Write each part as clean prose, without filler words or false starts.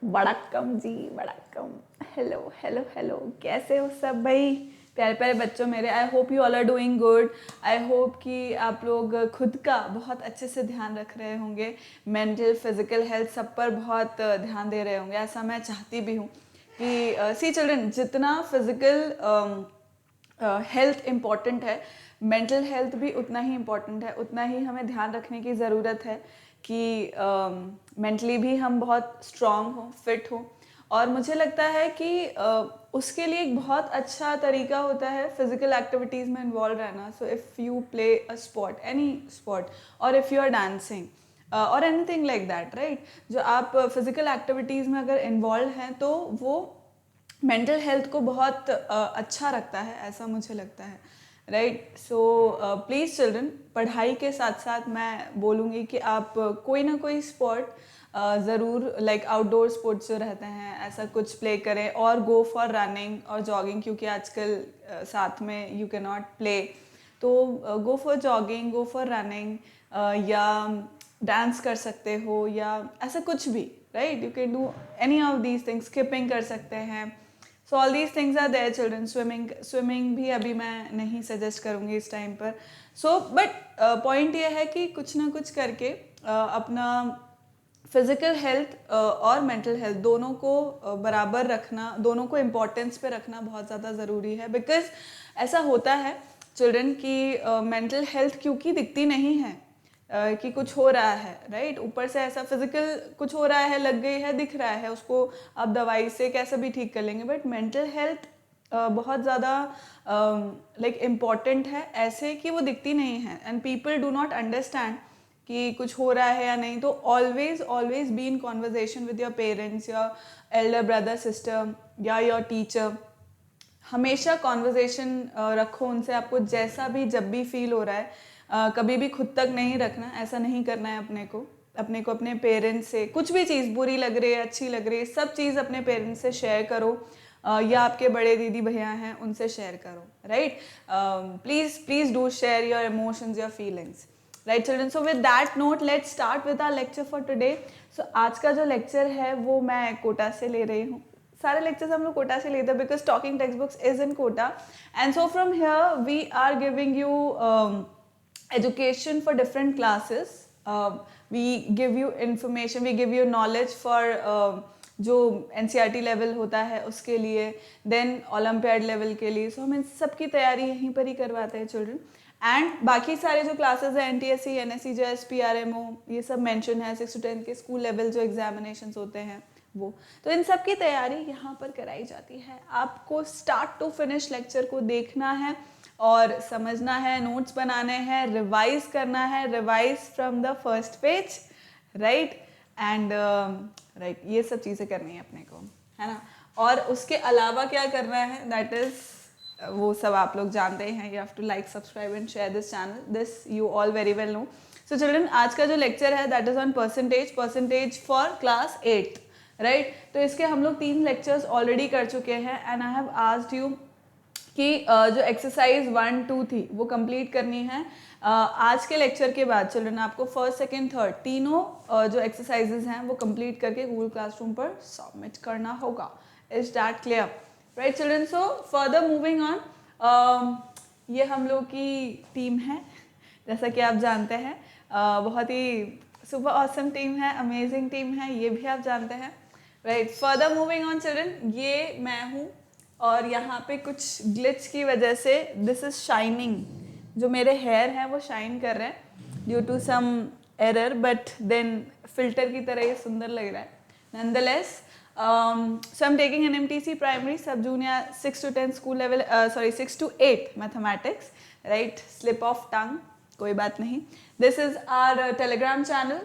वड़क्कम जी, वड़क्कम। Hello hello hello, कैसे हो सब भाई? प्यारे प्यारे बच्चों मेरे, I hope you all are doing good. I hope कि आप लोग खुद का बहुत अच्छे से ध्यान रख रहे होंगे, मेंटल फिजिकल हेल्थ सब पर बहुत ध्यान दे रहे होंगे। ऐसा मैं चाहती भी हूँ कि सी चिल्ड्रन, जितना फिजिकल हेल्थ इम्पॉर्टेंट है, मेंटल हेल्थ भी उतना ही इम्पॉर्टेंट है। उतना ही हमें ध्यान रखने की ज़रूरत है कि मेंटली भी हम बहुत स्ट्रांग हो, फिट हो। और मुझे लगता है कि उसके लिए एक बहुत अच्छा तरीका होता है फिजिकल एक्टिविटीज़ में इन्वॉल्व रहना। So if you play a sport, any sport, और इफ़ यू आर डांसिंग और एनीथिंग लाइक दैट, राइट, जो आप फिजिकल एक्टिविटीज़ में अगर इन्वॉल्व हैं तो वो मेंटल हेल्थ को बहुत अच्छा रखता है, ऐसा मुझे लगता है, राइट। सो प्लीज़ चिल्ड्रन, पढ़ाई के साथ साथ मैं बोलूँगी कि आप कोई ना कोई स्पोर्ट ज़रूर, लाइक आउटडोर स्पोर्ट्स जो रहते हैं ऐसा कुछ प्ले करें, और गो फॉर रनिंग और जॉगिंग, क्योंकि आजकल साथ में यू कैन नॉट प्ले। तो go for jogging, go for running, या डांस कर सकते हो, या ऐसा कुछ भी, right. You can do any of these things, skipping कर सकते हैं। So all these things are there children. Swimming भी अभी मैं नहीं सजेस्ट करूँगी इस टाइम पर। सो बट पॉइंट ये है कि कुछ ना कुछ करके अपना फिजिकल हेल्थ और मेंटल हेल्थ दोनों को बराबर रखना, दोनों को इम्पोर्टेंस पे रखना बहुत ज़्यादा ज़रूरी है। बिकॉज ऐसा होता है चिल्ड्रन कि मेंटल हेल्थ क्योंकि दिखती नहीं है कि कुछ हो रहा है, राइट, ऊपर से ऐसा फिजिकल कुछ हो रहा है, लग गई है, दिख रहा है, उसको आप दवाई से कैसे भी ठीक कर लेंगे। बट मेंटल हेल्थ बहुत ज़्यादा लाइक इम्पॉर्टेंट है, ऐसे कि वो दिखती नहीं है, and people do not understand कि कुछ हो रहा है या नहीं। तो always always be in conversation with your parents, your Elder brother sister, या योर टीचर। हमेशा कॉन्वर्जेशन रखो उनसे, आपको जैसा भी जब भी फील हो रहा है, कभी भी खुद तक नहीं रखना, ऐसा नहीं करना है। अपने पेरेंट्स से कुछ भी चीज़ बुरी लग रही है, अच्छी लग रही है, सब चीज़ अपने पेरेंट्स से शेयर करो, या आपके बड़े दीदी भैया हैं उनसे शेयर करो, right. Please please do share your emotions, your feelings, right children. So with that note let's start with our lecture for today. सो आज का जो लेक्चर है वो मैं कोटा से ले रही हूँ। सारे लेक्चर्स हम लोग कोटा से लेते हैं because talking text books is in Kota, and so from here we are giving you education for different classes. We give you information, we give you knowledge for जो NCERT लेवल होता है उसके लिए, देन ओलम्पियाड लेवल के लिए। सो हम इन सब की तैयारी यहीं पर ही करवाते हैं चिल्ड्रन। एंड बाकी सारे जो क्लासेस हैं NTSC, NSC, JS, PRMO, ये सब मेंशन है। 6 to 10 के स्कूल लेवल जो एग्जामिनेशंस होते हैं वो, तो इन सब की तैयारी यहाँ पर कराई जाती है। आपको स्टार्ट टू फिनिश लेक्चर को देखना है और समझना है, नोट्स बनाने हैं, रिवाइज करना है, revise from the first page, right, and right, ये सब चीज़ें करनी है अपने को, है ना। और उसके अलावा क्या करना है, दैट इज़ वो सब आप लोग जानते हैं। You have to like, subscribe and share this channel, this you all very well know. So children, आज का जो लेक्चर है that is on percentage for class 8, right. तो इसके हम लोग 3 लेक्चर्स ऑलरेडी कर चुके हैं, and I have asked you कि जो एक्सरसाइज 1, 2 थी वो कंप्लीट करनी है। आज के लेक्चर के बाद चिल्ड्रन आपको फर्स्ट, सेकंड, थर्ड तीनों जो एक्सरसाइजेज हैं वो कंप्लीट करके गूगल क्लासरूम पर सबमिट करना होगा। Is that clear, right children? So further moving on, ये हम लोग की टीम है, जैसा कि आप जानते हैं। बहुत ही सुपर ऑसम टीम है, अमेजिंग टीम है, ये भी आप जानते हैं, right. Further moving on children, ये मैं हूँ, और यहाँ पे कुछ ग्लिच की वजह से दिस इज शाइनिंग, जो मेरे हेयर हैं वो शाइन कर रहे हैं due to some error, but then filter की तरह ये सुंदर लग रहा है नंदलेस। So I am taking an MTC primary sub junior 6 to 10 school level, sorry 6 to 8 mathematics, right, slip of tongue, कोई बात नहीं। This is our Telegram channel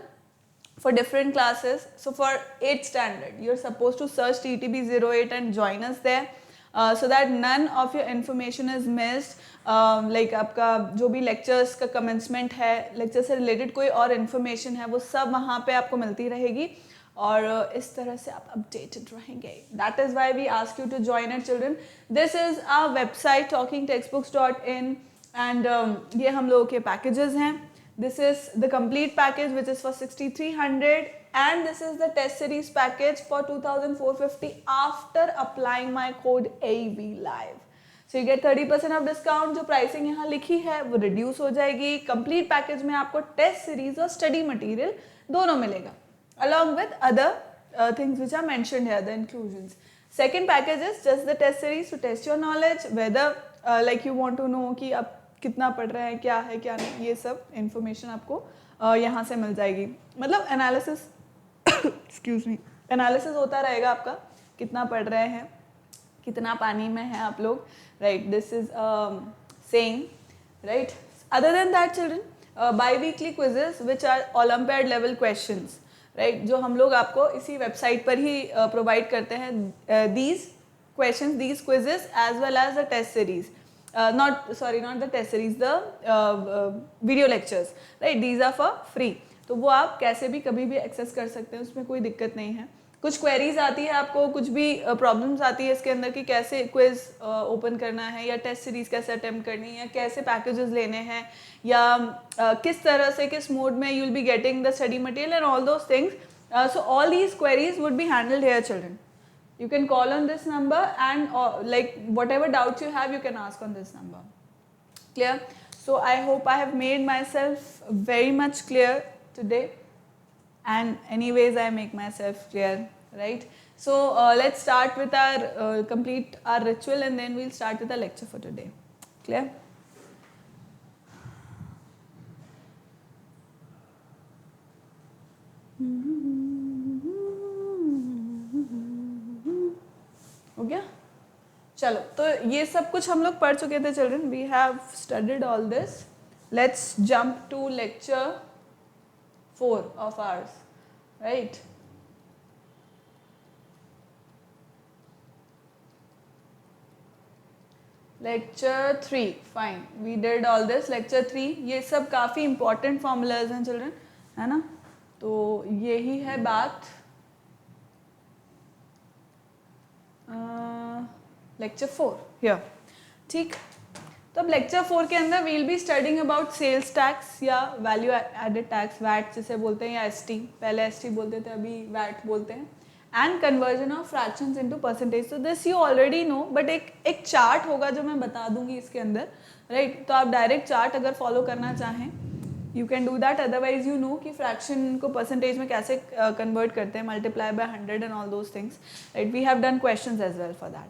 for different classes. So for 8th standard, you're supposed to search TTB08 and join us there, so that none of your information is missed. Like आपका जो भी lectures का commencement है, lecture से related कोई और information है, वो सब वहाँ पे आपको मिलती रहेगी, और इस तरह से आप updated रहेंगे. That is why we ask you to join it, children. This is our website talkingtextbooks.in, and ये हम लोगों के packages हैं, This is the complete package which is for 6300, and this is the test series package for 2450 after applying my code AV live. So you get 30% of discount. जो pricing यहाँ लिखी है वो रिड्यूस हो जाएगी. कंप्लीट पैकेज में आपको test series और स्टडी मटेरियल दोनों मिलेगा along with other things which are mentioned here, the inclusions. Second package is just the test series to test your knowledge, whether like you want to know कि आप कितना पढ़ रहे हैं, क्या है क्या नहीं, ये सब इंफॉर्मेशन आपको यहाँ से मिल जाएगी. मतलब एनालिसिस एक्सक्यूज मी, एनालिसिस होता रहेगा आपका, कितना पढ़ रहे हैं, कितना पानी में है आप लोग, right. This is saying, right. Other than that children, biweekly quizzes which are olympiad level questions, right, जो हम लोग आपको इसी वेबसाइट पर ही प्रोवाइड करते हैं. These questions, these quizzes as well as the test series, not the test series, the video lectures, right, these are for free. तो वो आप कैसे भी कभी भी एक्सेस कर सकते हैं, उसमें कोई दिक्कत नहीं है. कुछ क्वेरीज आती है आपको, कुछ भी प्रॉब्लम्स आती है इसके अंदर कि कैसे क्विज ओपन करना है, या टेस्ट सीरीज कैसे अटेम्प्ट करनी है, या कैसे पैकेजेस लेने हैं, या किस तरह से किस मोड में you will be getting the study material and all those things. So all these queries would be handled here children. You can call on this number and like whatever doubts you have, you can ask on this number. Clear? So I hope I have made myself very much clear today, and anyways I make myself clear, right? So let's start with our complete our ritual, and then we'll start with the lecture for today. Clear? हो गया. चलो, तो ये सब कुछ हम लोग पढ़ चुके थे children. We have studied all this. Let's jump to lecture 4 of hours, right. Lecture 3, fine, we did all this. Lecture 3, ये सब काफ़ी इंपॉर्टेंट फॉर्मूलाज हैं चिल्ड्रन, है ना. तो यही है बात. लेक्चर 4 हियर, ठीक. तो अब लेक्चर 4 के अंदर we'll be studying about sales tax या वैल्यू एडेड टैक्स, वैट जिसे बोलते हैं, या एसटी. पहले एसटी बोलते थे, अभी वैट बोलते हैं. And conversion of fractions into percentage. तो this you already know, but एक चार्ट होगा जो मैं बता दूंगी इसके अंदर, राइट. तो आप डायरेक्ट चार्ट अगर फॉलो करना चाहें, you can do that. Otherwise you know कि फ्रैक्शन को परसेंटेज में कैसे कन्वर्ट करते हैं, multiply by 100 and all those things, right. We have done questions as well for that.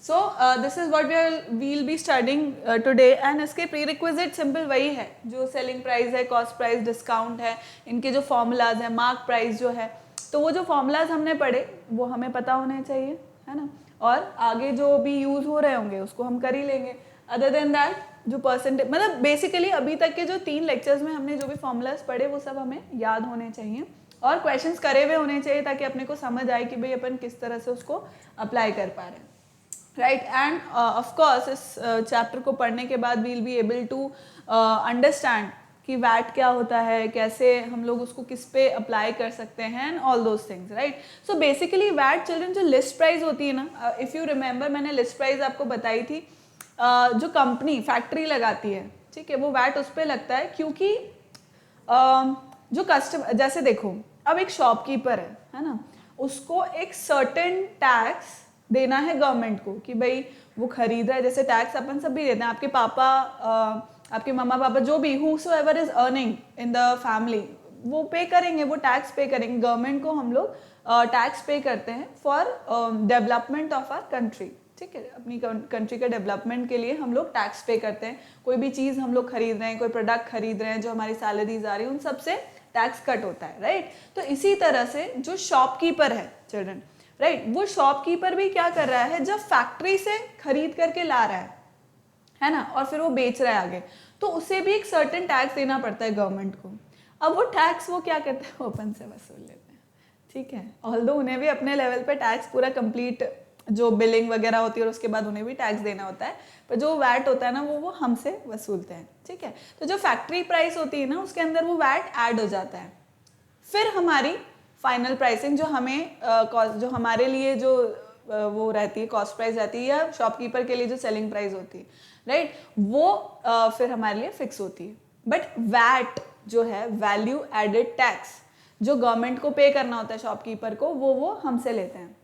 So this is what we will be studying today. And इसके prerequisite simple वही है, जो selling price है, cost price, discount है, इनके जो formulas हैं, mark price जो है. तो वो जो फॉर्मूलाज हमने पढ़े वो हमें पता होने चाहिए, है ना. और आगे जो भी यूज़ हो रहे होंगे उसको हम कर ही लेंगे. अदर देन दैट जो परसेंटेज, मतलब बेसिकली अभी तक के जो 3 लेक्चर्स में हमने जो भी फॉर्मूलाज पढ़े वो सब हमें याद होने चाहिए, और क्वेश्चंस करे हुए होने चाहिए, ताकि अपने को समझ आए कि भाई अपन किस तरह से उसको अप्लाई कर पा रहे हैं, राइट. एंड ऑफ कोर्स इस चैप्टर को पढ़ने के बाद we will be able to understand कि वैट क्या होता है, कैसे हम लोग उसको किस पे अप्लाई कर सकते हैं, and all those things, right. So basically VAT children जो लिस्ट प्राइस होती है ना, इफ़ यू रिमेंबर मैंने लिस्ट प्राइस आपको बताई थी. जो कंपनी फैक्ट्री लगाती है, ठीक है, वो वैट उस पर लगता है, क्योंकि जो कस्टमर, जैसे देखो अब एक शॉपकीपर है ना, उसको एक सर्टेन टैक्स देना है गवर्नमेंट को, कि भाई वो खरीद रहा है. जैसे टैक्स अपन सब भी देते हैं, आपके पापा, आपके मम्मा पापा, जो भी whosoever is earning in the family, वो पे करेंगे, वो टैक्स पे करेंगे. गवर्नमेंट को हम लोग टैक्स पे करते हैं for development of our country, ठीक है. अपनी कंट्री के डेवलपमेंट के लिए हम लोग टैक्स पे करते हैं. कोई भी चीज़ हम लोग खरीद रहे हैं, कोई प्रोडक्ट खरीद रहे हैं, जो हमारी सैलरीज आ रही है, उन सब से टैक्स कट होता है, राइट. तो इसी तरह से जो शॉपकीपर है चिल्ड्रन, राइट, वो शॉपकीपर भी क्या कर रहा है, जब फैक्ट्री से खरीद करके ला रहा है ना, और फिर वो बेच रहा है आगे, तो उसे भी एक सर्टेन टैक्स देना पड़ता है गवर्नमेंट को. अब वो टैक्स वो क्या करते हैं, ओपन से वसूल लेते हैं, ठीक है. ऑल्दो उन्हें भी अपने लेवल पे टैक्स पूरा कंप्लीट जो बिलिंग वगैरह होती है और उसके बाद उन्हें भी टैक्स देना होता है, पर जो वैट होता है ना वो हमसे वसूलते हैं, ठीक है. तो जो फैक्ट्री प्राइस होती है ना, उसके अंदर वो वैट ऐड हो जाता है. फिर हमारी फाइनल प्राइसिंग जो हमें जो हमारे लिए जो वो रहती है, कॉस्ट प्राइस रहती है, या शॉपकीपर के लिए जो सेलिंग प्राइस होती है, राइट, वो फिर हमारे लिए फिक्स होती है. बट वैट जो है वैल्यू एडेड टैक्स जो गवर्नमेंट को पे करना होता है शॉपकीपर को, वो हमसे लेते हैं,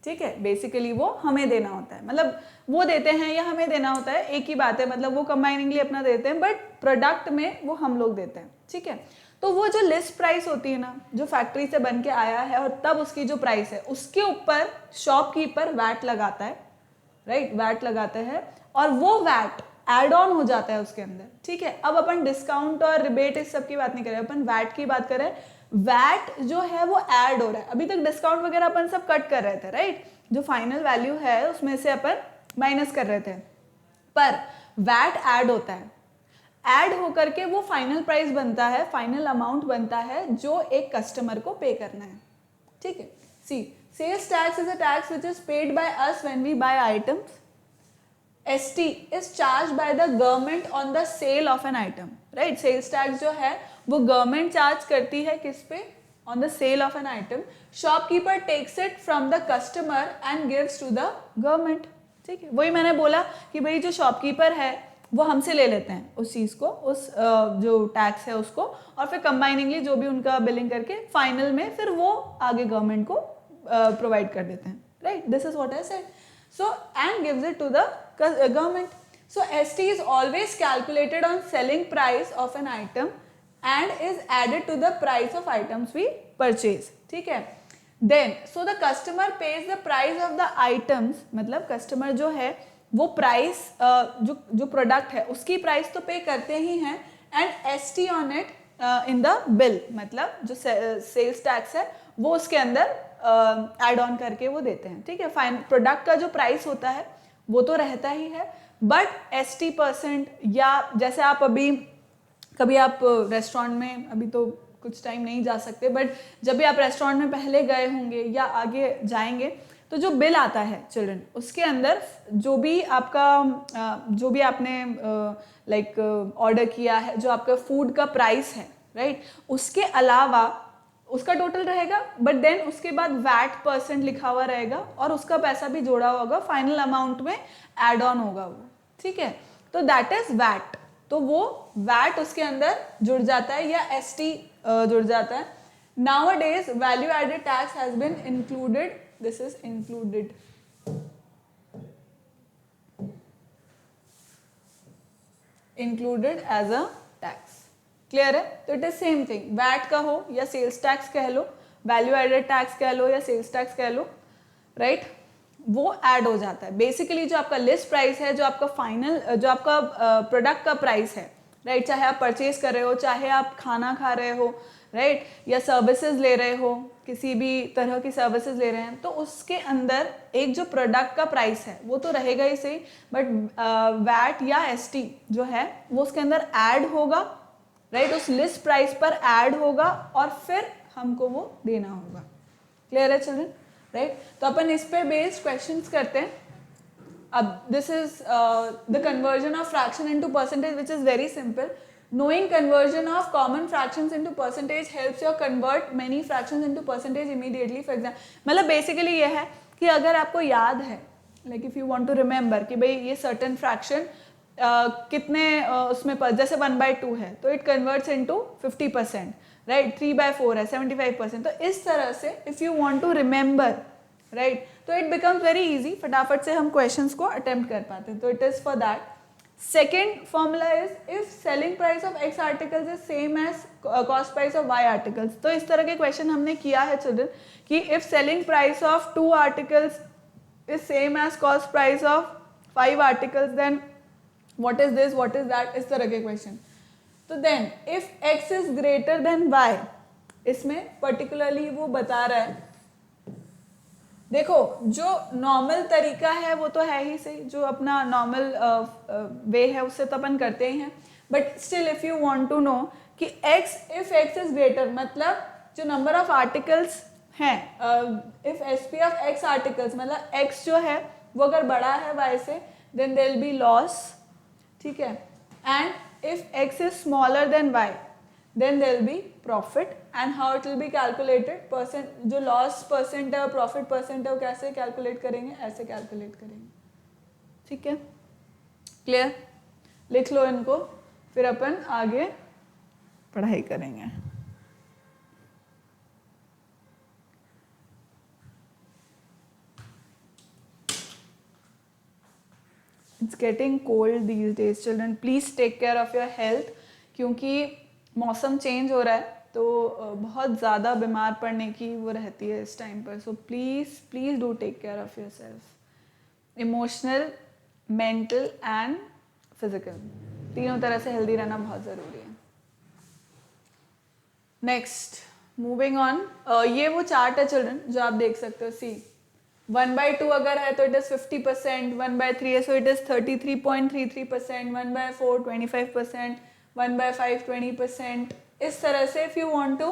ठीक है। बेसिकली वो हमें देना होता है, मतलब वो देते हैं या हमें देना होता है, एक ही बात है, मतलब वो कंबाइनिंगली अपना देते हैं, बट प्रोडक्ट में वो हम लोग देते हैं, ठीक है। तो वो जो लिस्ट प्राइस होती है ना, जो फैक्ट्री से बन के आया है और तब उसकी जो प्राइस है, उसके ऊपर शॉपकीपर वैट लगाता है, राइट, वैट लगाता है, और वो वैट एड ऑन हो जाता है उसके अंदर, ठीक है। अब अपन डिस्काउंट और रिबेट इस सब की बात नहीं कर रहे, अपन वैट की बात कर रहे हैं। वैट जो है वो ऐड हो रहा है, अभी तक डिस्काउंट वगैरह अपन सब कट कर रहे थे, राइट, जो फाइनल वैल्यू है उसमें से अपन माइनस कर रहे थे, पर वैट ऐड होता है, ऐड होकर के वो फाइनल प्राइस बनता है, फाइनल अमाउंट बनता है जो एक कस्टमर को पे करना है, ठीक है। See, sales tax is a tax which is paid by us when we buy items. ST is charged by the government on the sale of an item, right? Sales tax जो है वो government charge करती है किस पे? On the sale of an item. Shopkeeper takes it from the customer and gives to the government, ठीक है। वही मैंने बोला कि भाई जो शॉपकीपर है वो हमसे ले लेते हैं उस चीज़ को, उस जो टैक्स है उसको, और फिर कंबाइनिंगली जो भी उनका बिलिंग करके फाइनल में फिर वो आगे गवर्नमेंट को प्रोवाइड कर देते हैं, right. This is what I said. So and gives it to the government. So ST is always calculated on selling price of an item and is added to the price of items we purchase, ठीक है। Then so the customer pays the price of the items, मतलब customer जो है वो price जो product है उसकी price तो पे करते ही हैं, and ST on it in the bill, मतलब जो सेल्स टैक्स है वो उसके अंदर एड ऑन करके वो देते हैं, ठीक है। फाइन प्रोडक्ट का जो प्राइस होता है वो तो रहता ही है, बट ST%, या जैसे आप अभी कभी आप रेस्टोरेंट में, अभी तो कुछ टाइम नहीं जा सकते, बट जब भी आप रेस्टोरेंट में पहले गए होंगे या आगे जाएंगे तो जो बिल आता है चिल्ड्रन, उसके अंदर जो भी आपका जो भी आपने लाइक ऑर्डर किया है, जो आपका फूड का प्राइस है, राइट, उसके अलावा उसका टोटल रहेगा, बट देन उसके बाद वैट % लिखा हुआ रहेगा और उसका पैसा भी जोड़ा होगा, फाइनल अमाउंट में एड ऑन होगा वो, ठीक है। तो दैट इज वैट, तो वो वैट उसके अंदर जुड़ जाता है या ST जुड़ जाता है। Nowadays value added tax has been included, this is included as a tax, clear है। तो it is same thing, VAT का हो या सेल्स टैक्स कह लो, वैल्यू एडेड टैक्स कह लो या सेल्स टैक्स कह लो, राइट, वो ऐड हो जाता है। बेसिकली जो आपका लिस्ट प्राइस है, जो आपका फाइनल, जो आपका प्रोडक्ट का प्राइस है, राइट, चाहे आप परचेज कर रहे हो, चाहे आप खाना खा रहे हो, राइट, या सर्विसेज ले रहे हो, किसी भी तरह की सर्विसेज ले रहे हैं, तो उसके अंदर एक जो प्रोडक्ट का प्राइस है वो तो रहेगा ही सही, बट वैट या ST जो है वो उसके अंदर ऐड होगा, राइट, उस लिस्ट प्राइस पर ऐड होगा और फिर हमको वो देना होगा। क्लियर है चिल्ड्रन, राइट। तो अपन इस पे बेस्ड क्वेश्चंस करते हैं। अब this is the conversion of fraction into percentage, which is very simple. Knowing conversion of common fractions into percentage helps you convert many fractions into percentage immediately. For example, मतलब basically ये है कि अगर आपको याद है, like if you want to remember कि भाई ये certain fraction कितने उसमें जैसे 1/2 है तो it converts into 50%, right, 3/4 है 75%। तो इस तरह से if you want to remember, right, तो it becomes very easy, फटाफट से हम questions को attempt कर पाते हैं। तो it is for that. Second formula is if selling price of X articles is same as cost price of Y articles. तो इस तरह के क्वेश्चन हमने किया है चिल्ड्रन कि if selling price of 2 articles is same as cost price of 5 articles, then what is this, what is that, इस तरह के क्वेश्चन। तो then if X is greater than Y, इसमें particularly वो बता रहा है, देखो जो नॉर्मल तरीका है वो तो है ही सही, जो अपना नॉर्मल वे है उससे तो अपन करते ही हैं, but still if you want to know कि इफ x इज ग्रेटर, मतलब जो नंबर ऑफ आर्टिकल्स हैं, if SP of x articles, मतलब x जो है वो अगर बड़ा है y से, then there will be loss, ठीक है, and if x is smaller than y, then there will be profit, and how it will be calculated, percent, जो लॉस परसेंट है और प्रॉफिट परसेंट है वो कैसे कैलकुलेट करेंगे, ऐसे कैलकुलेट करेंगे, ठीक है, क्लियर। लिख लो इनको, फिर अपन आगे पढ़ाई करेंगे। It's getting cold these days children, please take care of your health, क्योंकि मौसम चेंज हो रहा है तो बहुत ज़्यादा बीमार पड़ने की वो रहती है इस टाइम पर। So please please do take care of yourself, emotional, mental and physical, तीनों तरह से हेल्दी रहना बहुत ज़रूरी है। नेक्स्ट, मूविंग ऑन, ये वो चार्ट है चिल्ड्रन जो आप देख सकते हो। सी 1/2 अगर है तो इट इज़ 50%, 1/3 है सो इट इज़ 33.33%, 1/4 25%, 1/5 20%। इस तरह से if you want to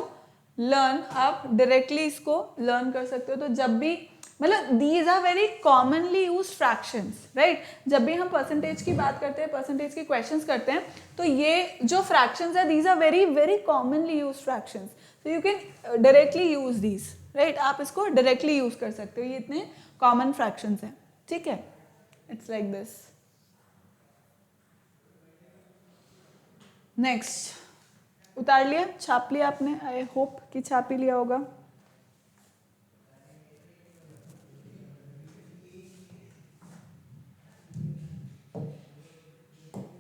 learn, आप डायरेक्टली इसको लर्न कर सकते हो। तो जब भी मतलब these are very commonly use fractions, right. जब भी हम परसेंटेज की बात करते हैं, परसेंटेज के क्वेश्चंस करते हैं, तो ये जो फ्रैक्शंस है these are very very commonly use fractions, so you can directly use these, right. आप इसको डायरेक्टली यूज कर सकते हो, ये इतने कॉमन फ्रैक्शंस हैं, ठीक है। It's like this. नेक्स्ट, उतार लिया, छाप लिया आपने, आई होप कि छाप ही लिया होगा।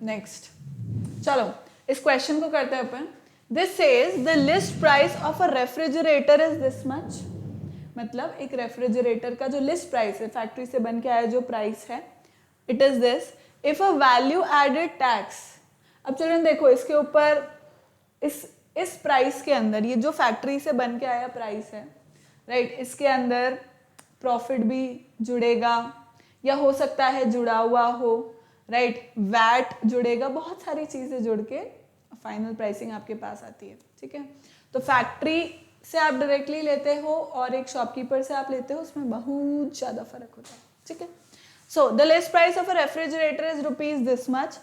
नेक्स्ट, चलो इस क्वेश्चन को करते हैं अपन। This says the list price of a refrigerator is this much, मतलब एक रेफ्रिजरेटर का जो लिस्ट प्राइस है, फैक्ट्री से बन के आया जो प्राइस है, it is this. If a value added tax, अब चिल्ड्रन देखो इसके ऊपर इस प्राइस के अंदर, ये जो फैक्ट्री से बन के आया प्राइस है, राइट, इसके अंदर प्रॉफिट भी जुड़ेगा या हो सकता है जुड़ा हुआ हो, राइट, वैट जुड़ेगा, बहुत सारी चीजें जुड़ के फाइनल प्राइसिंग आपके पास आती है, ठीक है। तो फैक्ट्री से आप डायरेक्टली लेते हो और एक शॉपकीपर से आप लेते हो, उसमें बहुत ज्यादा फर्क होता है, ठीक है। So the list price of a refrigerator is rupees this much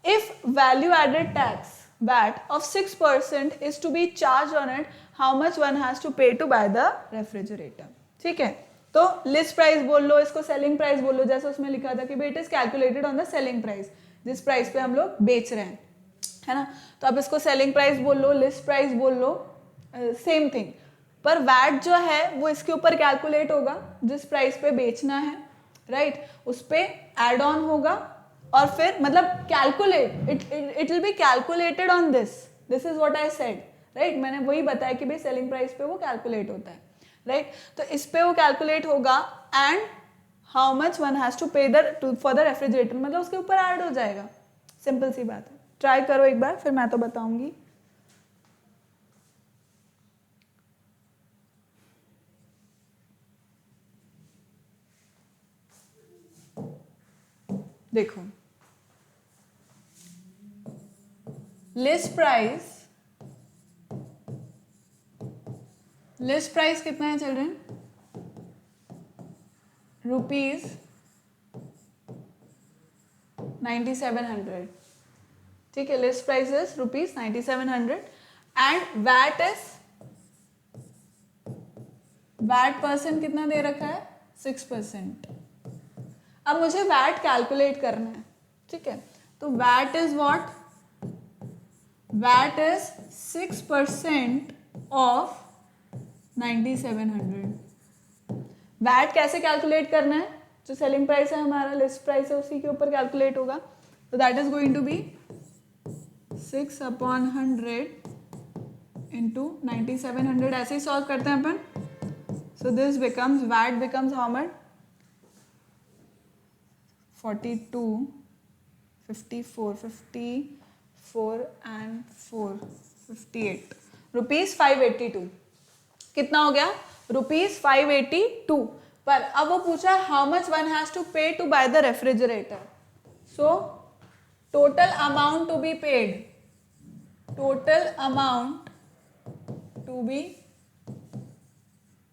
if value added tax VAT of 6% is to be charged on it, how much one has to pay to buy the refrigerator, ठीक है। तो list price बोल लो, इसको selling price बोल लो, जैसे उसमें लिखा था कि it is calculated on the selling price, जिस प्राइस पे हम लोग बेच रहे हैं, है ना। तो आप इसको सेलिंग प्राइस बोल लो, लिस्ट प्राइस बोल लो, सेम थिंग। पर वैट जो है वो इसके ऊपर कैलकुलेट होगा, जिस प्राइस पे बेचना है, राइट, उस पे एड ऑन होगा और फिर मतलब calculate, it will be calculated on this is what I said, right. मैंने वही बताया कि भाई सेलिंग प्राइस पे वो कैलकुलेट होता है, राइट। तो इस पे वो कैलकुलेट होगा and how much one has to pay for the refrigerator, मतलब उसके ऊपर ऐड हो जाएगा, सिंपल सी बात है। ट्राई करो एक बार, फिर मैं तो बताऊंगी। देखो लिस्ट प्राइस कितना है चिल्ड्रन, रुपीज 9700, ठीक है। List price is rupees 9700 and VAT percent कितना दे रखा है, 6%। अब मुझे वैट कैलकुलेट करना है, ठीक है। तो VAT is what, VAT is 6% of 9700। VAT कैसे कैलकुलेट करना है, जो सेलिंग प्राइस है हमारा, लिस्ट प्राइस है, उसी के ऊपर कैलकुलेट होगा। तो that is going to be 6/100 into 9700, ऐसे ही सॉल्व करते हैं अपन। So this becomes, VAT becomes how much, 42, 54 and 4 58, rupees 582। कितना हो गया, रुपीज 582। पर अब वो पूछा how much one has to pay to buy the refrigerator. So total amount to be paid, total amount to be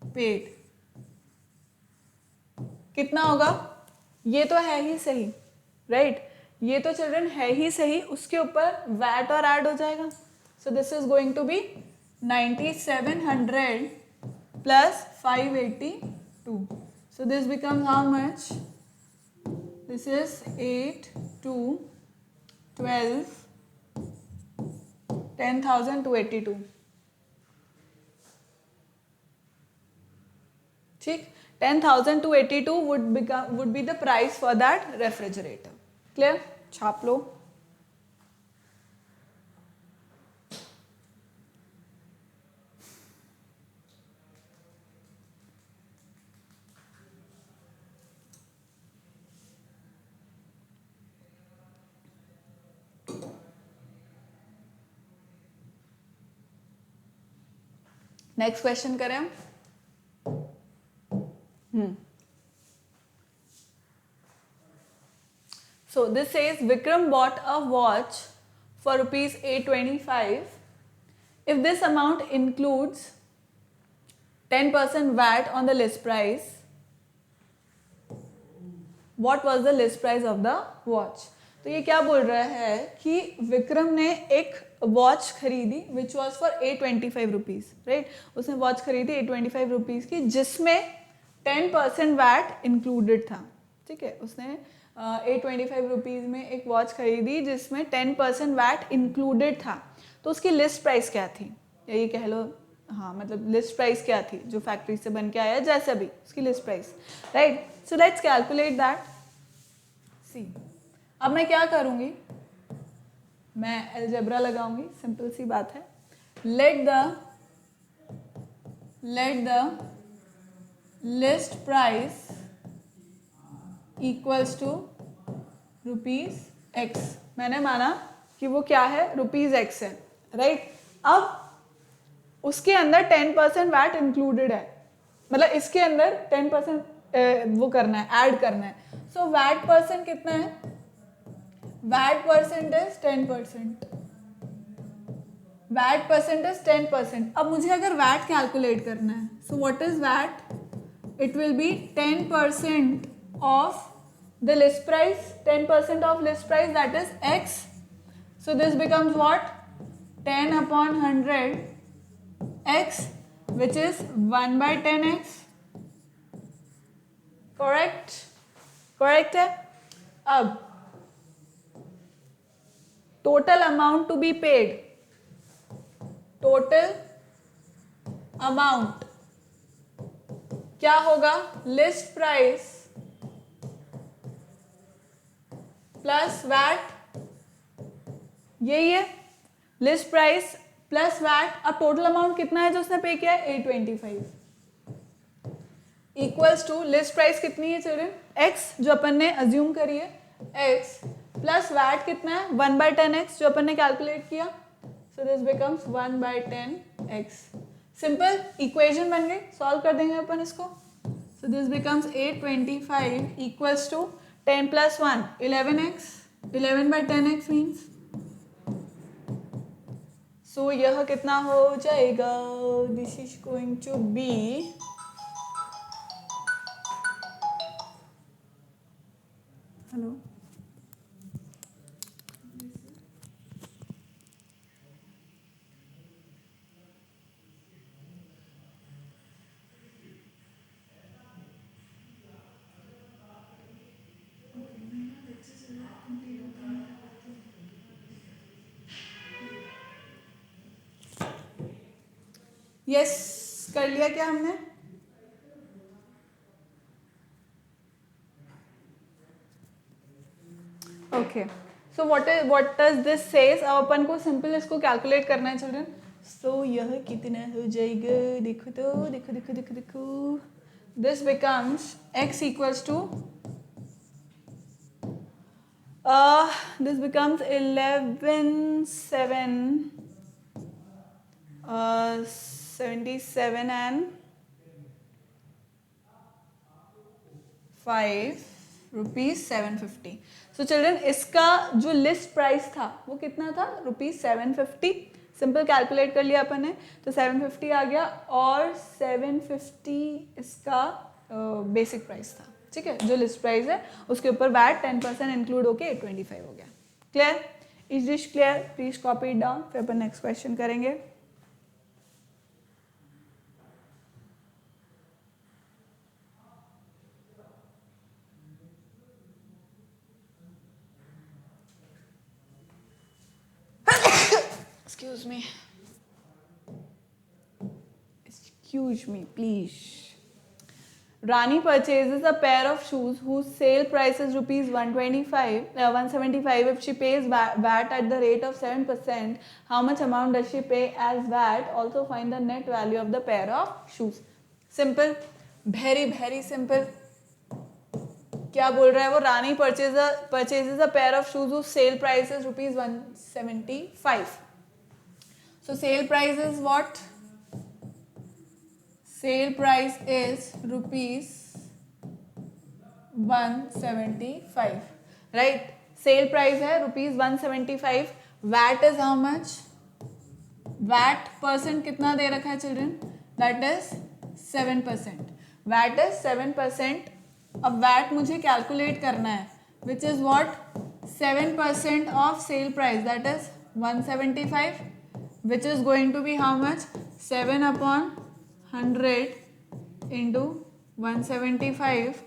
paid कितना होगा, ये तो है ही सही, राइट, ये तो चिल्ड्रन है ही सही, उसके ऊपर वैट और ऐड हो जाएगा। So this is going to be 9700 plus 582. So this becomes how much? This is 8, 2, 12, 10,282. ठीक, 10,282 would be the price for that refrigerator. Clear? छाप लो. नेक्स्ट क्वेश्चन करें हम. So this says Vikram bought a watch for rupees 825. If this amount includes 10% VAT on the list price, what was the list price of the watch? तो ये क्या बोल रहा है कि विक्रम ने एक वॉच खरीदी which was for 825 rupees, right. उसने वॉच खरीदी 825 रुपीज़ की जिसमें 10% वैट इंक्लूडेड था. ठीक है, उसने 825 रुपीज़ में एक वॉच खरीदी जिसमें 10% वैट इंक्लूडेड था. तो उसकी लिस्ट प्राइस क्या थी, या ये कह लो, हाँ मतलब लिस्ट प्राइस क्या थी जो फैक्ट्री से बन के आया, जैसा भी उसकी list price, right. So let's calculate that. See, अब मैं क्या करूँगी, मैं अलजेब्रा लगाऊंगी. सिंपल सी बात है. Let the list price equals to rupees x. मैंने माना कि वो क्या है, रुपीज एक्स है, राइट. अब उसके अंदर 10% वैट इंक्लूडेड है, मतलब इसके अंदर 10% वो करना है, ऐड करना है. सो वैट परसेंट कितना है, VAT percent is 10%. VAT percent is 10%. अब मुझे अगर वैट कैलकुलेट करना है, so what is VAT, it will be 10% of the list price, 10% of list price, that is x. So this becomes what, 10/100 x, which is 1/10x. Correct है. अब total amount to be paid, total amount क्या होगा, list price plus VAT. यही है, list price plus VAT. अब total amount कितना है जो उसने पे किया है, 825, इक्वल्स टू लिस्ट प्राइस कितनी है चिल्ड्रन, x जो अपन ने अज्यूम करी है, x प्लस वैट कितना है, 1/10x जो अपन ने कैलकुलेट किया. So this becomes 1/10x. Simple equation बन गई, सॉल्व कर देंगे अपन इसको. So this becomes 825 equals to 10 + 1 11x. 11/10x means, so यह कितना हो जाएगा, this is going to be, hello, yes कर लिया क्या हमने, okay. So what does this says. अब अपन को सिंपल इसको कैलकुलेट करना है चिल्ड्रन. सो यह कितना हो जाएगा, देखो तो, देखो देखो देखो देखो. This becomes x equals to, this becomes 77 and 5 rupees 750. So children इसका जो लिस्ट प्राइस था वो कितना था, रुपीज 750. सिंपल कैलकुलेट कर लिया अपन ने, तो 750 आ गया, और 750 इसका बेसिक प्राइस था. ठीक है, जो लिस्ट प्राइस है उसके ऊपर वैट 10% इंक्लूड होके 825 हो गया. Clear, is this clear, please copy it down, फिर अपन नेक्स्ट क्वेश्चन करेंगे. Excuse me please. Rani purchases a pair of shoes whose sale price is rupees 175 if she pays VAT at the rate of 7%. How much amount does she pay as VAT? Also find the net value of the pair of shoes. Simple, very simple. क्या बोल रहा है वो? रानी purchases a pair of shoes whose sale price is rupees 175. So sale price is what? Sale price is rupees 175, right? Sale price है rupees 175. VAT is how much? VAT percent कितना दे रखा है children? That is 7%. VAT is 7%. अब VAT मुझे calculate करना है, which is what? 7% of sale price, that is 175, which is going to be how much? 7 upon 100 into 175,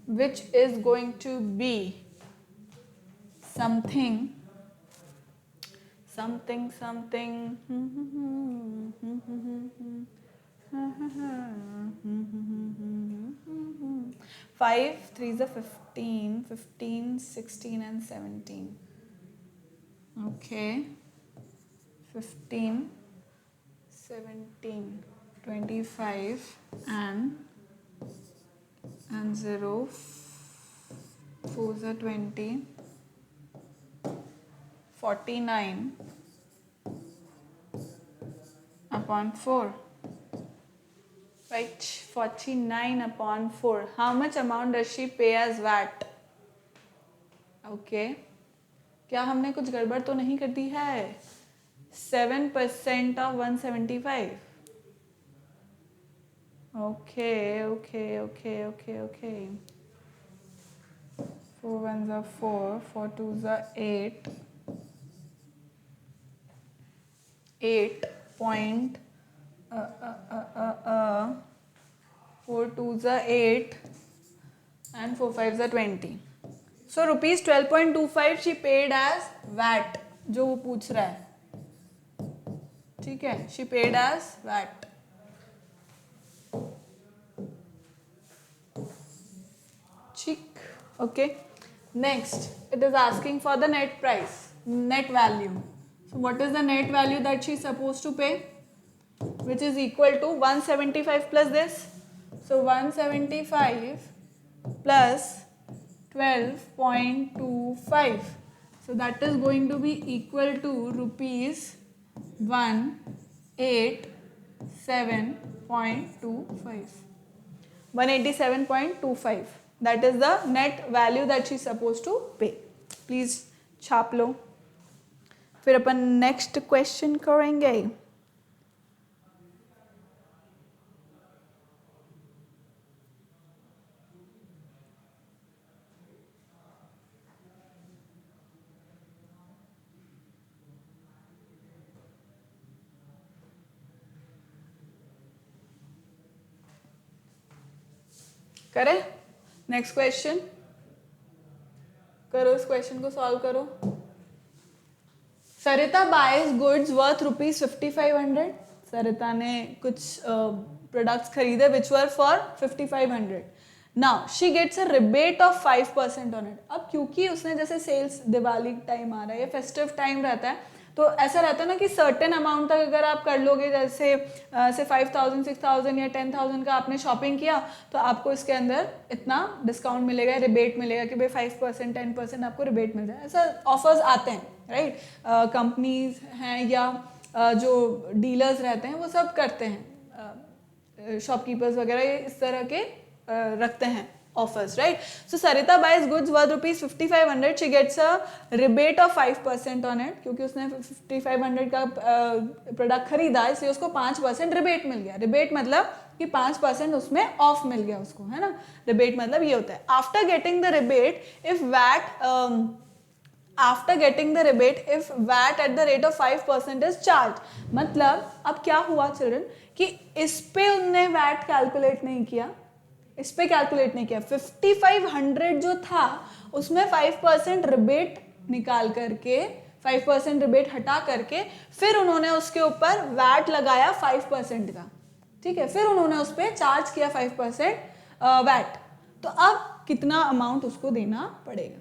which is going to be something 5 3s are 15, 16 and 17. Okay, 15, 17, 25 and 0, 4s are 20, 49 upon 4. Right, 49 upon 4. How much amount does she pay as VAT? Okay. क्या हमने कुछ गड़बड़ तो नहीं कर दी है? 7% of 175. Okay. 4 1s are 4, 4 2s are 8. 8 point 4 2s are 8 and 4 5s are 20. So rupees 12.25 she paid as VAT, जो वो पूछ रहा है. ठीक है, she paid as VAT. ठीक. Okay. Next, it is asking for the net price, net value. So what is the net value that she is supposed to pay? Which is equal to 175 plus this. So 175 plus 12.25. So that is going to be equal to rupees 187.25. 187.25. That is the net value that she is supposed to pay. Please छाप लो. फिर अपन next question करेंगे. करें next question. करो इस question को solve करो. Sarita buys goods worth rupees 5500. Sarita ने कुछ प्रोडक्ट्स खरीदे which were for 5500. Now she gets a rebate of 5% on it. अब क्योंकि उसने जैसे सेल्स दिवाली टाइम आ रहा है या फेस्टिव टाइम रहता है, तो ऐसा रहता है ना कि सर्टेन अमाउंट तक अगर आप कर लोगे, जैसे 5000 6000 या 10,000 का आपने शॉपिंग किया, तो आपको इसके अंदर इतना डिस्काउंट मिलेगा, रिबेट मिलेगा कि भाई 5% 10% आपको रिबेट मिल जाए. ऐसा ऑफर्स आते हैं, राइट. कंपनीज हैं या जो डीलर्स रहते हैं वो सब करते हैं, शॉपकीपर्स वगैरह ये इस तरह के रखते हैं offers, right? So Sarita buys goods worth rupees 5500. She gets a rebate of 5% on it. क्योंकि उसने 5500 का प्रोडक्ट खरीदा, इसलिए उसको 5% रिबेट मिल गया. रिबेट मतलब कि 5% उसमें ऑफ मिल गया उसको, है ना. रिबेट मतलब ये होता है. After getting the rebate if VAT at the rate of 5% is charge. मतलब अब क्या हुआ चिल्ड्रन कि इस पे उनने वैट कैलकुलेट नहीं किया, इस पे कैलकुलेट नहीं किया. 5500 जो था उसमें 5% रिबेट निकाल करके 5% रिबेट हटा करके फिर उन्होंने उसके ऊपर वैट लगाया 5% का, ठीक है, फिर उन्होंने उस पर चार्ज किया 5% वैट। तो अब कितना अमाउंट उसको देना पड़ेगा,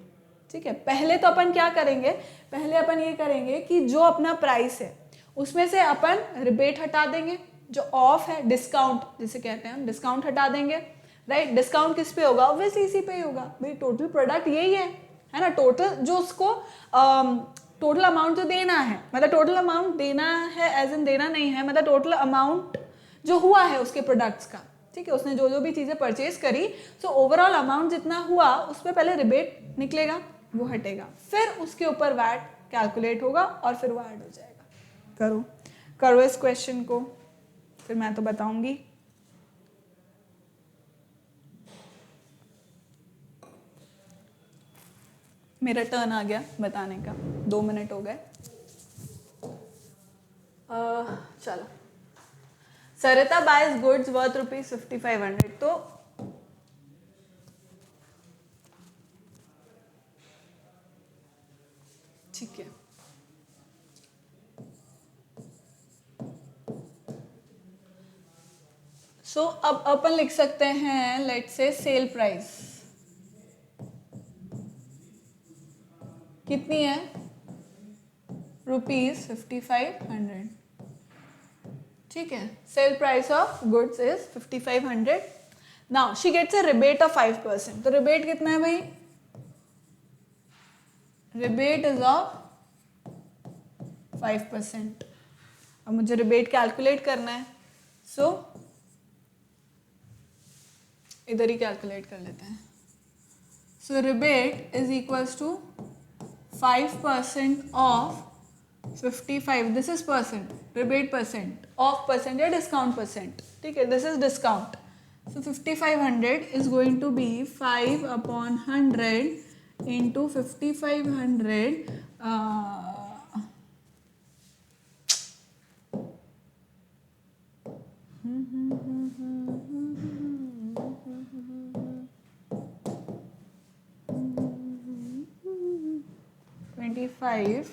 ठीक है। पहले तो अपन क्या करेंगे, पहले अपन ये करेंगे कि जो अपना प्राइस है उसमें से अपन रिबेट हटा देंगे, जो ऑफ है डिस्काउंट जिसे कहते हैं हम, डिस्काउंट हटा देंगे, राइट। डिस्काउंट किस पे होगा, ऑब्वियसली इसी पे ही होगा भाई, टोटल प्रोडक्ट यही है ना। टोटल जो उसको टोटल अमाउंट जो देना है, मतलब टोटल अमाउंट देना है एज इन देना नहीं है, मतलब टोटल अमाउंट जो हुआ है उसके प्रोडक्ट्स का, ठीक है, उसने जो जो भी चीज़ें परचेज करी, सो ओवरऑल अमाउंट जितना हुआ उस पर पहले रिबेट निकलेगा, वो हटेगा, फिर उसके ऊपर वैट कैलकुलेट होगा और फिर वो ऐड हो जाएगा। करो करो इस क्वेश्चन को, फिर मैं तो बताऊंगी। मेरा टर्न आ गया बताने का, 2 मिनट हो गए। चलो, सरिता बाइज गुड्स वर्थ ₹5500, तो ठीक है। सो अब अपन लिख सकते हैं, लेट्स से सेल प्राइस कितनी है, ₹5500, ठीक है। Sale price of goods is 5500। Now she gets a rebate of 5%, तो रिबेट कितना है भाई, रिबेट इज ऑफ 5%। अब मुझे रिबेट कैलकुलेट करना है, सो इधर ही कैलकुलेट कर लेते हैं। So rebate is equals to 5% of 55, this is percent, rebate percent of percent या डिस्काउंट परसेंट, ठीक है, this is discount. So 5500 is going to be 5/100 into 5500 25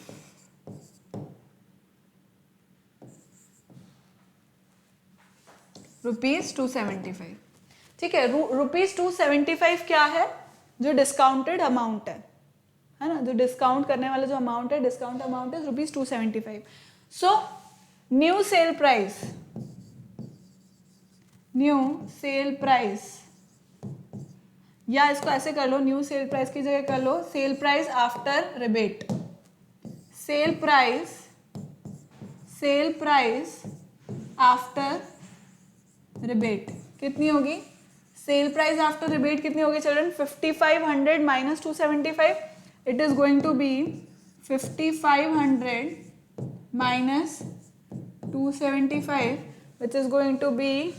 ₹275, ठीक है। ₹275 क्या है, जो डिस्काउंटेड अमाउंट है ना, जो डिस्काउंट करने वाला जो अमाउंट है, discount amount is ₹275। So new sale price, new sale price, या इसको ऐसे कर लो, न्यू सेल प्राइस की जगह कर लो sale price after rebate. Sale price after rebate कितनी होगी, सेल प्राइस आफ्टर रिबेट कितनी होगी children, 5500 minus 275, it is going to be 5500 minus 275, which is going to be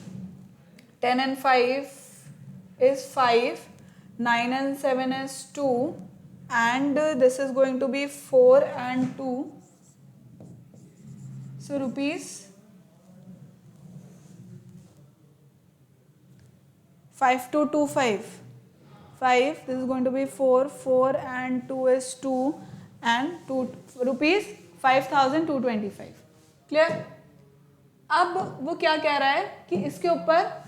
10 and 5 is 5, 9 and 7 is 2, and this is going to be 4 and 2, so rupees 5225, 5, this is going to be 4, 4 and 2 is 2, and 2 rupees 5225, clear. अब वो क्या कह रहा है कि इसके ऊपर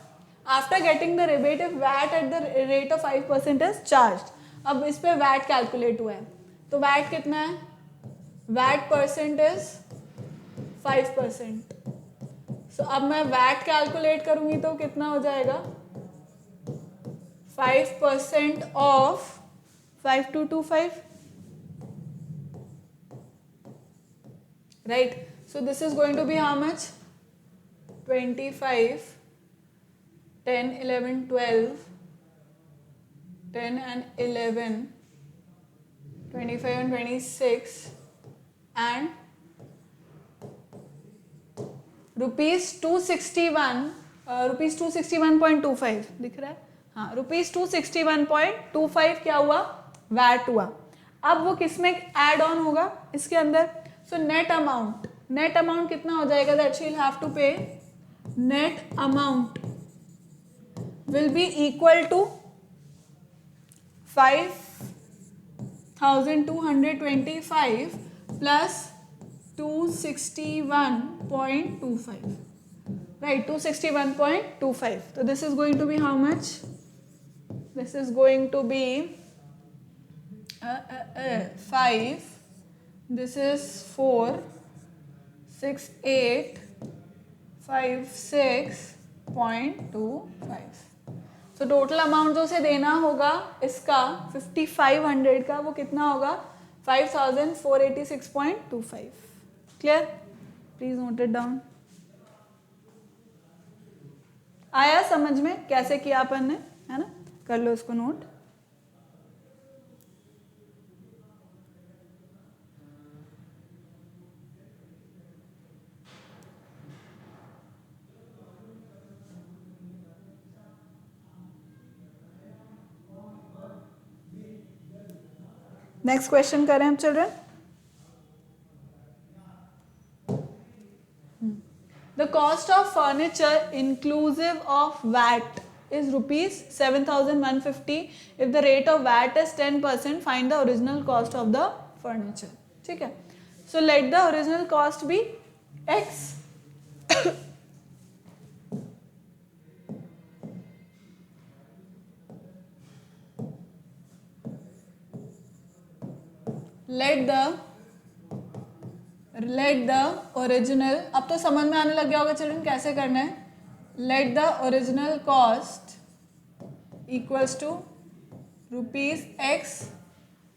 after getting the rebate if VAT at the rate of 5% is charge. अब इस पे वैट कैलकुलेट हुआ है, तो वैट कितना है, वैट परसेंट इज 5%। सो अब मैं वैट कैलकुलेट करूंगी तो कितना हो जाएगा, 5% of 5225, right? So this is going to be how much, 25, 10, 11, 12, 10 and 11, 25 and 26, and rupees 261, rupees 261.25 दिख रहा है, हाँ, rupees 261.25 क्या हुआ, वैट हुआ। अब वो किस में एड ऑन होगा, इसके अंदर। सो नेट अमाउंट कितना हो जाएगा, that she will have to pay, net amount will be equal to 5225 plus 261.25, right? 261.25. So this is going to be how much? This is going to be 5. This is 4, 6, 8, 5, 6.25. तो total amount जो उसे देना होगा इसका 5500 का, वो कितना होगा? 5486.25. Clear? Please note it down. आया समझ में कैसे किया अपन ने, है ना? कर लो इसको नोट. नेक्स्ट क्वेश्चन करें हम children. The cost of furniture inclusive of VAT is rupees 7,150. If the rate of VAT is 10%, find the original cost of the furniture. ठीक है. So let the original cost be X. let the original, अब तो समझ में आने लग गया होगा चिल्ड्रन कैसे करना है. let the original cost equals to rupees X,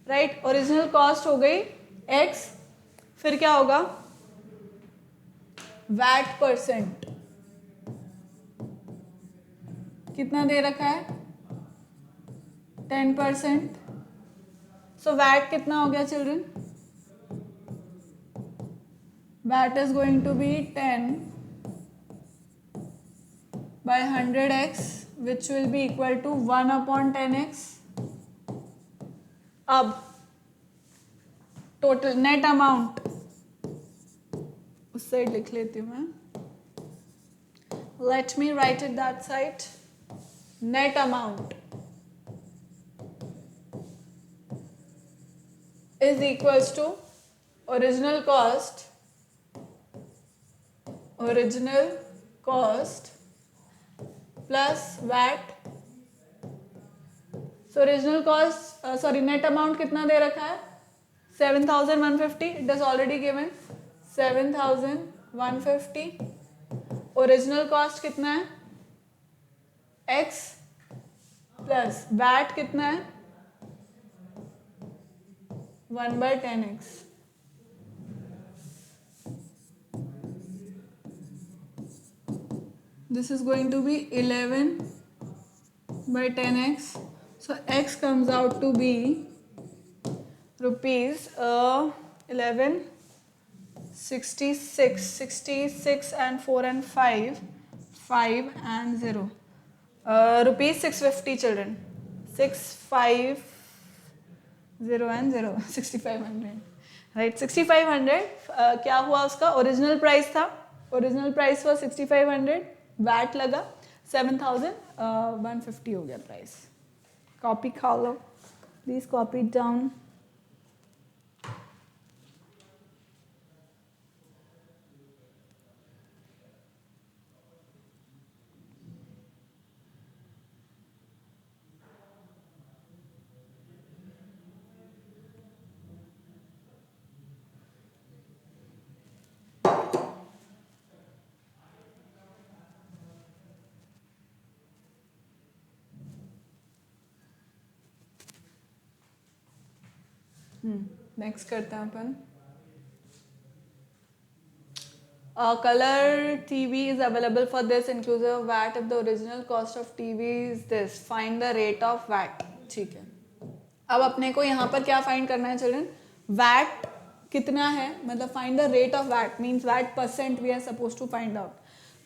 right. Original cost हो गई X, फिर क्या होगा? वैट परसेंट कितना दे रखा है? 10%. सो वैट कितना हो गया children? VAT is going to be 10 by 100x, which will be equal to 1/10x. अब टोटल नेट अमाउंट उस साइड लिख लेती हूँ मैं. Late me write it that side. Net amount is equals to original cost plus VAT. so original cost net amount कितना दे रखा है? 7,150. it is already given 7,150. original cost कितना है? X plus VAT कितना है? 1/10x. This is going to be 11/10x. So x comes out to be rupees 66 and 4 and 5 and 0 rupees 650 children. 650 and 0 6500, right? 6500 क्या हुआ? उसका ओरिजिनल प्राइस था. Original price हुआ 6500, VAT लगा 7,150 हो गया प्राइस. कॉपी खा लो प्लीज, कॉपी डाउन. नेक्स्ट करते हैं अपन. Colour TV is available for this inclusive of VAT if the original cost of TV is this, find the rate of VAT. ठीक है. अब अपने को यहाँ पर क्या फाइंड करना है चिल्ड्रन? वैट कितना है, मतलब find the rate of VAT means VAT percent we are suppose to find out.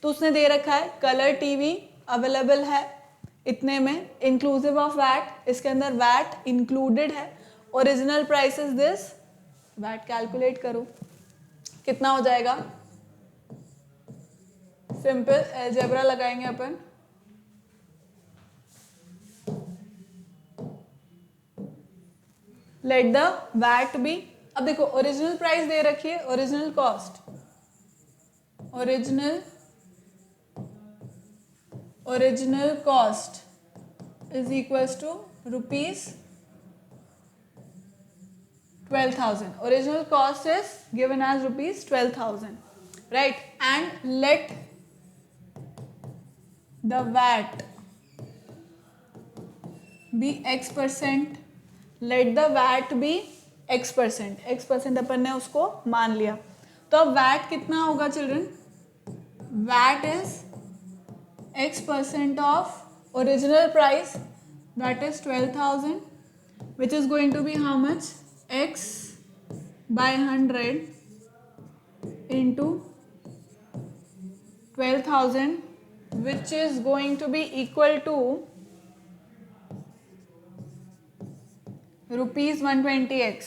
तो उसने दे रखा है कलर टीवी अवेलेबल है इतने में, इंक्लूसिव ऑफ वैट. इसके अंदर वैट इंक्लूडेड है. Original price is this. VAT calculate करो कितना हो जाएगा. सिंपल अलजेब्रा लगाएंगे अपन. लेट द वैट बी अब देखो ओरिजिनल प्राइस दे रखी है, original cost, original cost is equals to ₹12,000. Original cost is given as ₹12,000, right? And let the VAT be X%. Let the VAT be X%. X% अपन ने उसको मान लिया, तो अब VAT कितना होगा children? VAT is X% of original price, that is 12,000, which is going to be how much? X by 100 into 12,000, which is going to be equal to ₹120x.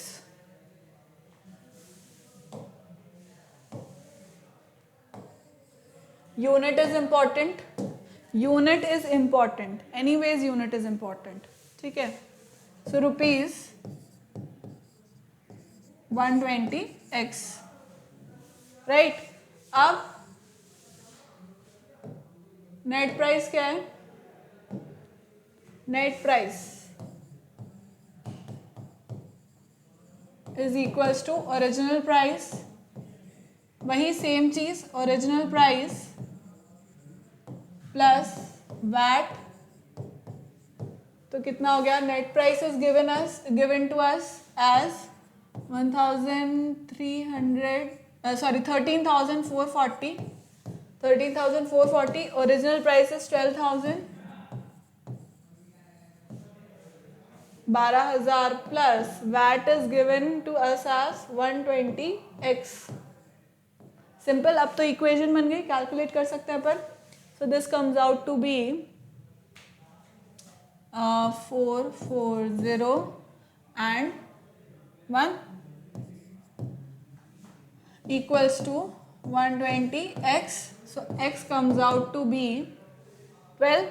Unit is important. Unit is important. Anyways, unit is important. ठीक है? So ₹120x. Right? अब net price क्या है? Net price is equals to original price, वही same चीज, original price plus VAT, तो कितना हो गया? Net price is given to us as 13,440. 13,440. Original price is 12,000. 12,000 plus VAT is given to us as 120x. Simple. अब तो equation बन गई, कैलकुलेट कर सकते हैं अपन. So this comes out to be 440 and 1 equals to 120x. So x comes out to be 12.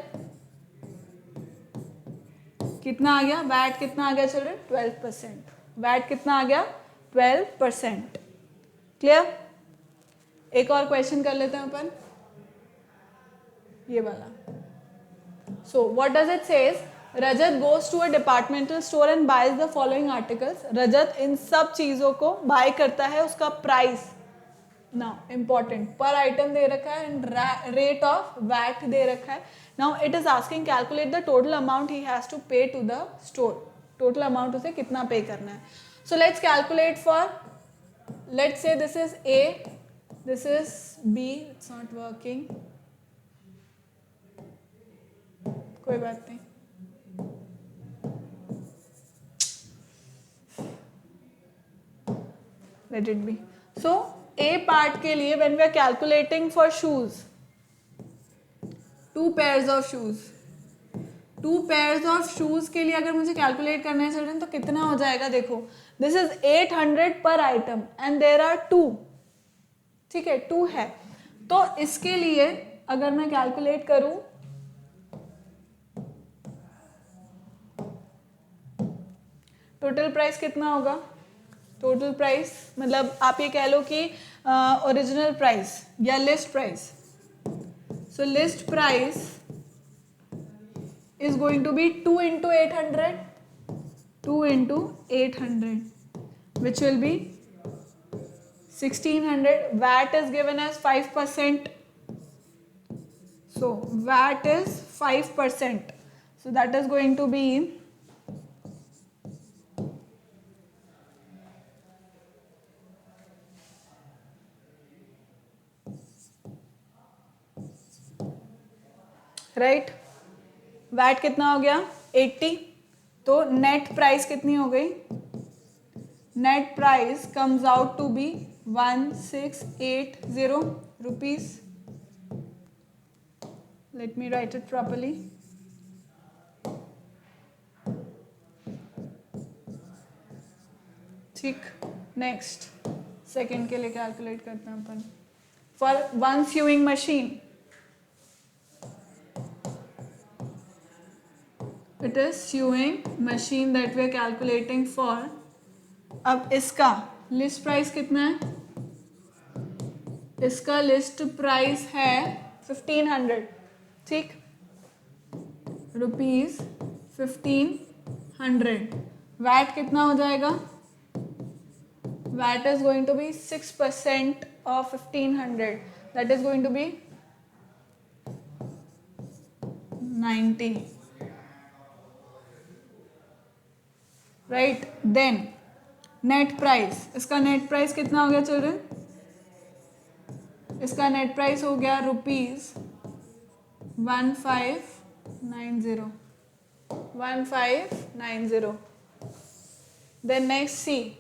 कितना आ गया? वैट कितना आ गया चिल्ड्रन? 12%. वैट कितना आ गया? 12%. क्लियर? एक और क्वेश्चन कर लेते हैं अपन, ये वाला. So what does it says? Rajat goes to a departmental store and buys the following articles. रजत इन सब चीजों को बाय करता है, उसका प्राइस नाउ इम्पॉर्टेंट पर आइटम दे रखा है एंड रेट ऑफ वैट दे रखा है. Now it is asking calculate the total amount he has to pay to the store. Total amount उसे कितना पे करना है. So let's calculate for, let's say this is A, this is B. It's not working, कोई बात नहीं. Let it be. So A part के लिए when we are calculating for shoes, 2 pairs of shoes, 2 pairs of shoes के लिए अगर मुझे calculate करना है चिल्ड्रन तो कितना हो जाएगा? देखो दिस इज 800 पर आइटम एंड देयर आर 2. ठीक है, 2 है. तो इसके लिए अगर मैं कैलकुलेट करूं, टोटल प्राइस कितना होगा? टोटल प्राइस मतलब आप ये कह लो कि ओरिजिनल प्राइस या list price. So list price is going to be 2 into 800, 2 into 800, which will be 1600. VAT is given as 5%. So VAT is 5%. So that is going to be right. VAT कितना हो गया? 80. तो net price कितनी हो गई? Net price comes out to be 1680 rupees. Let me write it properly. ठीक. Next second के लिए कैलकुलेट करते हैं अपन. For one sewing machine it is sewing machine that we are calculating for अब इसका लिस्ट प्राइस कितना है? इसका लिस्ट प्राइस है 1500, ठीक, ₹1500। वैट कितना हो जाएगा? VAT is going to be 6% of 1500, that is going to be 90, right. Then net price, इसका नेट प्राइस कितना हो गया चिल्ड्रन? इसका नेट प्राइस हो गया ₹1590, 1590। देन नेक्स्ट सी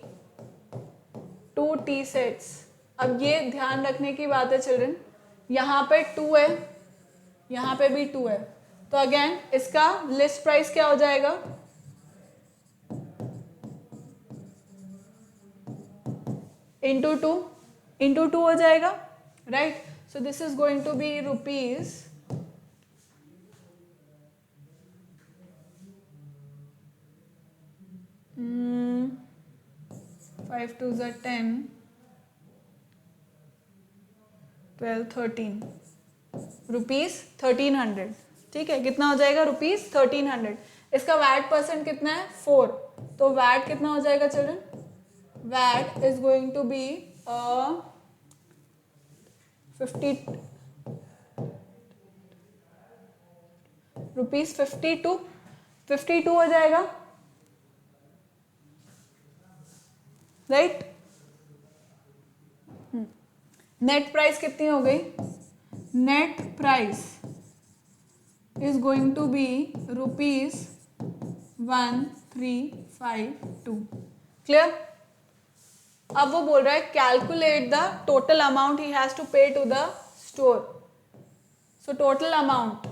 2 टी सेट्स। अब ये ध्यान रखने की बात है चिल्ड्रन, यहाँ पे 2 है, यहाँ पे भी 2 है, तो अगेन इसका लिस्ट प्राइस क्या हो जाएगा? इंटू टू हो जाएगा, right. So this is going to be rupees 5 2s are 10, 12 13, ₹1300, ठीक है। कितना हो जाएगा? ₹1300। इसका वैट परसेंट कितना है? 4, तो वैट कितना हो जाएगा children? VAT is going to be 52 हो जाएगा, राइट। नेट प्राइस कितनी हो गई? Net price is going to be ₹1352, clear. अब वो बोल रहा है calculate the total amount he has to pay to the store. So total amount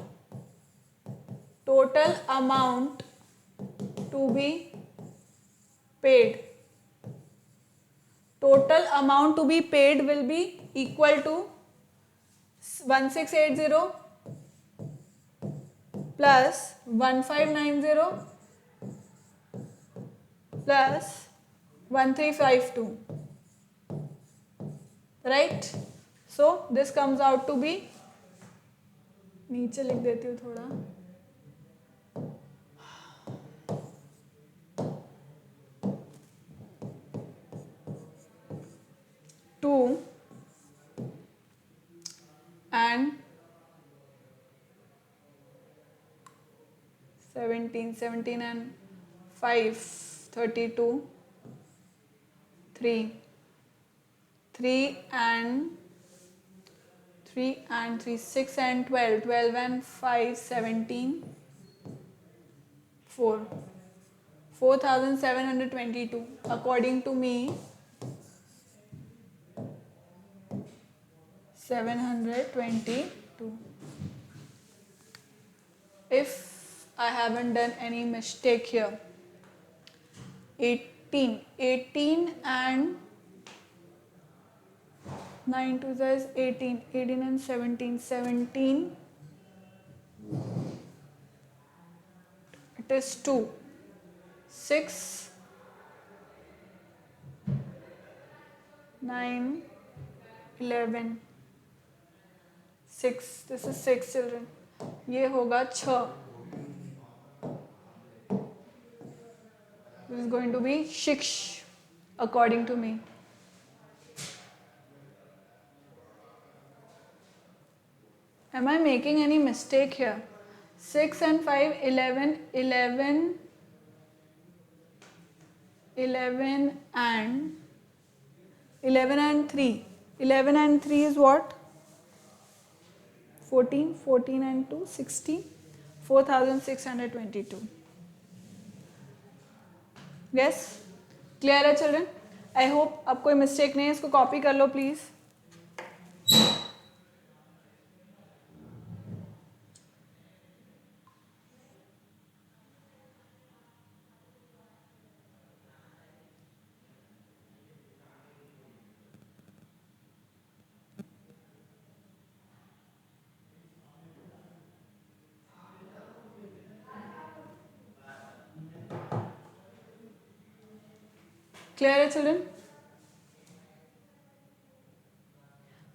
to be paid, total amount to be paid will be equal to 1680 plus 1590 plus 1352, right? So this comes out to be, नीचे लिख देती हूँ थोड़ा, and 17 and 5 32, 3 and 3 6 and 12 and 5 17, 4722 according to me, 722. If I haven't done any mistake here, 18 and 9 to is 18 and 17, it is 2, 6, 9, 11, 6, this is 6 children, ये होगा 6, this is going to be 6 according to me. Am I making any mistake here? 6 and 5 11 and 3 is what? 14 and 2 16, 4622. Yes, clear है children? I hope अब कोई mistake नहीं है, इसको copy कर लो please. क्लियर है children?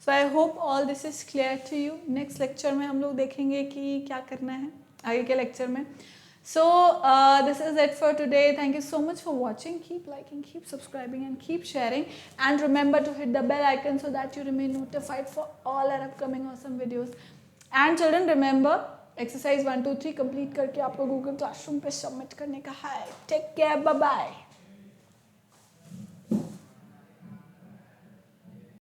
So I hope all this is clear to you. Next lecture में हम लोग देखेंगे कि क्या करना है आगे के लेक्चर में. So this is it for today. Thank you so much for watching. Keep liking, keep subscribing and keep sharing, and remember to hit the bell icon so that you remain notified for all our upcoming awesome videos. And children, remember exercise 1 2 3 complete करके आपको Google Classroom पे submit करने का है. Take care, bye bye.